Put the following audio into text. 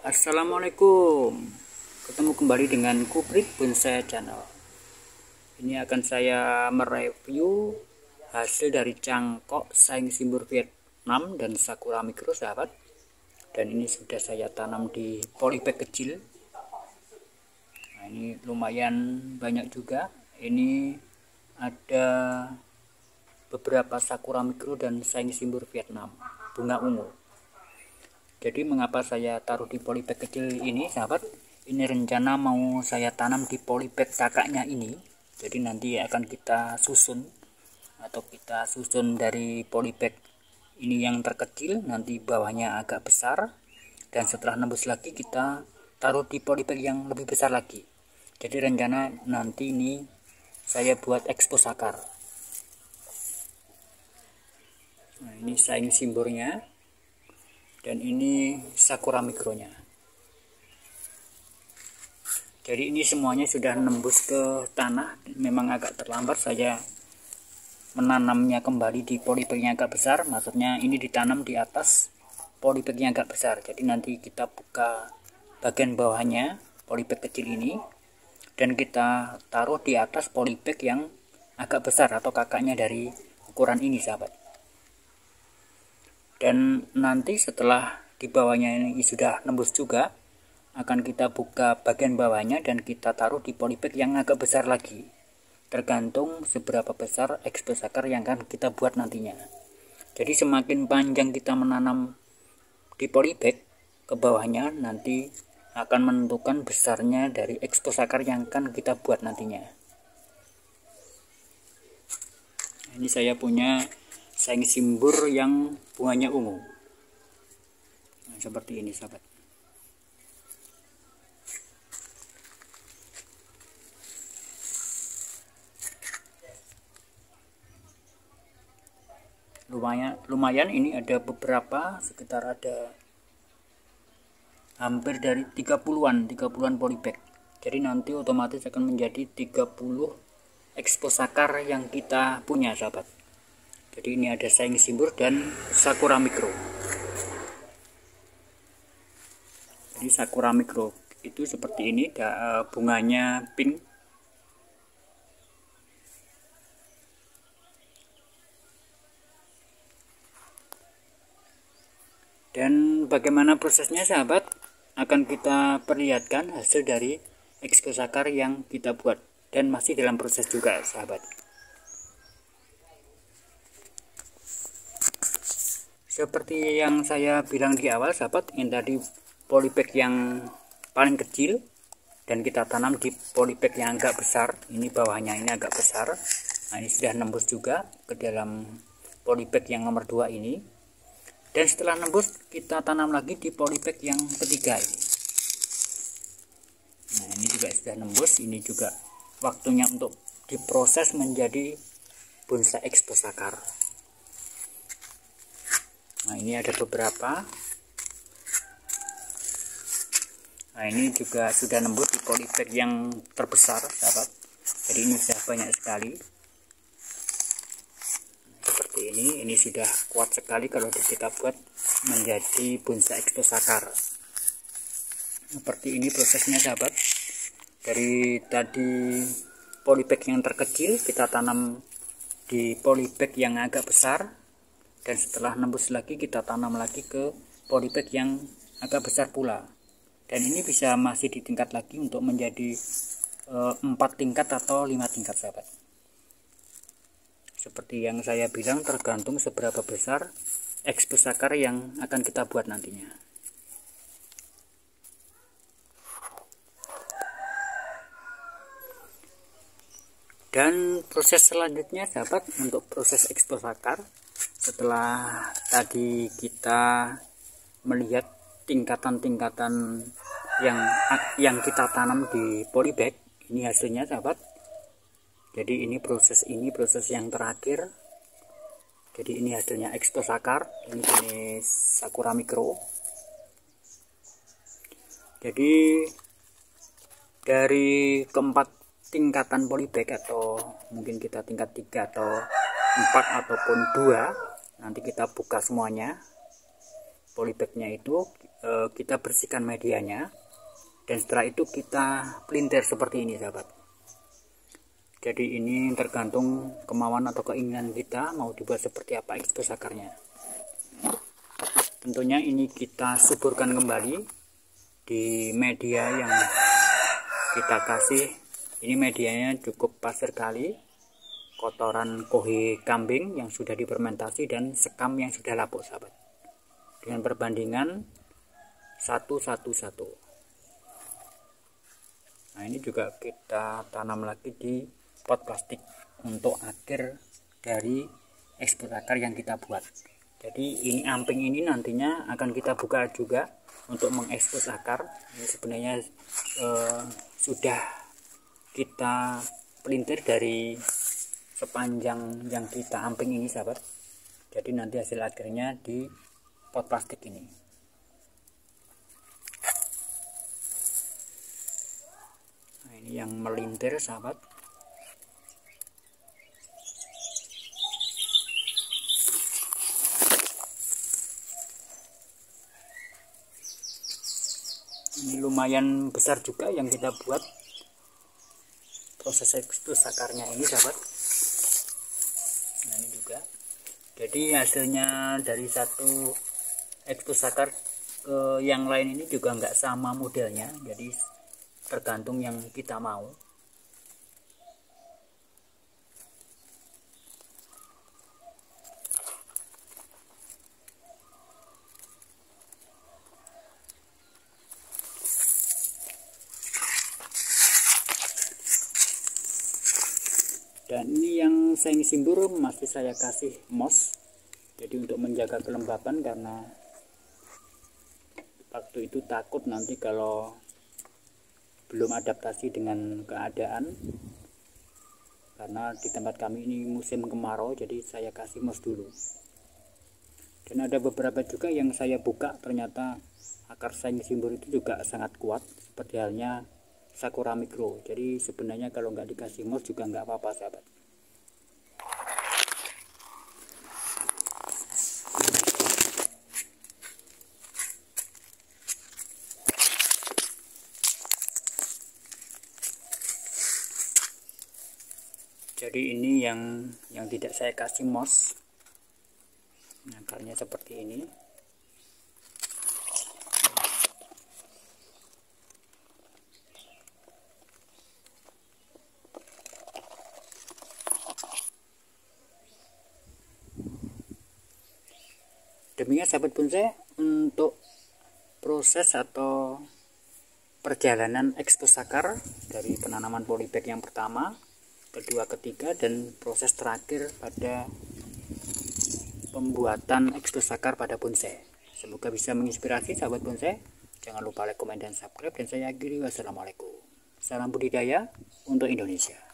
Assalamualaikum, ketemu kembali dengan Kuprit Bonsai Channel. Ini akan saya mereview hasil dari cangkok saing simbur Vietnam dan Sakura Micro, sahabat. Dan ini sudah saya tanam di polybag kecil. Nah, ini lumayan banyak juga. Ini ada beberapa Sakura Micro dan saing simbur Vietnam bunga ungu. Jadi mengapa saya taruh di polybag kecil ini, sahabat? Ini rencana mau saya tanam di polybag kakaknya ini. Jadi nanti akan kita susun dari polybag ini yang terkecil, nanti bawahnya agak besar, dan setelah nembus lagi kita taruh di polybag yang lebih besar lagi. Jadi rencana nanti ini saya buat ekspos akar. Nah, ini saing simburnya. Dan ini Sakura mikronya. Jadi ini semuanya sudah nembus ke tanah. Memang agak terlambat saya menanamnya kembali di polybag yang agak besar. Maksudnya ini ditanam di atas polybag yang agak besar. Jadi nanti kita buka bagian bawahnya polybag kecil ini, dan kita taruh di atas polybag yang agak besar atau kakaknya dari ukuran ini, sahabat. Dan nanti setelah di bawahnya ini sudah nembus juga, akan kita buka bagian bawahnya dan kita taruh di polybag yang agak besar lagi, tergantung seberapa besar ekspos akar yang akan kita buat nantinya. Jadi semakin panjang kita menanam di polybag ke bawahnya, nanti akan menentukan besarnya dari ekspos akar yang akan kita buat nantinya. Ini saya punya saing simbur yang bunganya ungu. Nah, seperti ini, sahabat. Lumayan ini ada beberapa, sekitar ada hampir dari 30-an polybag. Jadi nanti otomatis akan menjadi 30 ekspos akar yang kita punya, sahabat. Jadi ini ada saing simbur dan Sakura Micro. Jadi Sakura Micro itu seperti ini, bunganya pink. Dan bagaimana prosesnya, sahabat? Akan kita perlihatkan hasil dari ekspos akar yang kita buat, dan masih dalam proses juga, sahabat. Seperti yang saya bilang di awal, sahabat, ini tadi polybag yang paling kecil dan kita tanam di polybag yang agak besar. Ini bawahnya ini agak besar. Nah, ini sudah nembus juga ke dalam polybag yang nomor 2 ini. Dan setelah nembus kita tanam lagi di polybag yang ketiga ini. Nah, ini juga sudah nembus. Ini juga waktunya untuk diproses menjadi bonsai ekspos akar. Nah, ini ada beberapa. Nah, ini juga sudah nembus di polybag yang terbesar, sahabat. Jadi ini sudah banyak sekali. Seperti ini sudah kuat sekali kalau kita buat menjadi bonsai ekspos akar. Seperti ini prosesnya, sahabat. Dari tadi polybag yang terkecil kita tanam di polybag yang agak besar. Dan setelah nembus lagi kita tanam lagi ke polybag yang agak besar pula. Dan ini bisa masih ditingkat lagi untuk menjadi 4 tingkat atau 5 tingkat, sahabat. Seperti yang saya bilang, tergantung seberapa besar ekspos akar yang akan kita buat nantinya. Dan proses selanjutnya, sahabat, untuk proses ekspos akar, setelah tadi kita melihat tingkatan-tingkatan yang kita tanam di polybag, ini hasilnya, sahabat. Jadi ini proses yang terakhir. Jadi ini hasilnya ekspos akar. Ini jenis Sakura Micro. Jadi dari keempat tingkatan polybag, atau mungkin kita tingkat 3 atau 4 ataupun 2, nanti kita buka semuanya. polybagnya itu kita bersihkan medianya, dan setelah itu kita pelintir seperti ini sahabat. Jadi ini tergantung kemauan atau keinginan kita mau dibuat seperti apa expose akarnya. Tentunya ini kita suburkan kembali di media yang kita kasih. Ini medianya cukup pasir kali, kotoran kohe kambing yang sudah difermentasi, dan sekam yang sudah lapuk sahabat, dengan perbandingan 1:1:1. Nah ini juga kita tanam lagi di pot plastik untuk akhir dari ekspos akar yang kita buat. Jadi ini amping ini nantinya akan kita buka juga untuk mengekspos akar. Ini sebenarnya sudah kita pelintir dari sepanjang yang kita amping ini sahabat. Jadi nanti hasil akhirnya di pot plastik ini. Nah ini yang melintir sahabat. Ini lumayan besar juga yang kita buat proses ekspos akarnya ini sahabat. Nah ini juga, jadi hasilnya dari satu ekspos akar ke yang lain ini juga nggak sama modelnya, jadi tergantung yang kita mau. Dan ini yang saing simbur masih saya kasih moss, jadi untuk menjaga kelembapan, karena waktu itu takut nanti kalau belum adaptasi dengan keadaan, karena di tempat kami ini musim kemarau, jadi saya kasih moss dulu. Dan ada beberapa juga yang saya buka, ternyata akar saing simbur itu juga sangat kuat, seperti halnya Sakura Micro. Jadi sebenarnya kalau nggak dikasih moss juga nggak apa-apa sahabat. Jadi ini yang tidak saya kasih moss, akarnya seperti ini. Demikian sahabat bonsai untuk proses atau perjalanan ekspos akar dari penanaman polybag yang pertama, kedua, ketiga, dan proses terakhir pada pembuatan ekspos akar pada bonsai. Semoga bisa menginspirasi sahabat bonsai. Jangan lupa like, komen, dan subscribe. Dan saya akhiri, wassalamualaikum. Salam budidaya untuk Indonesia.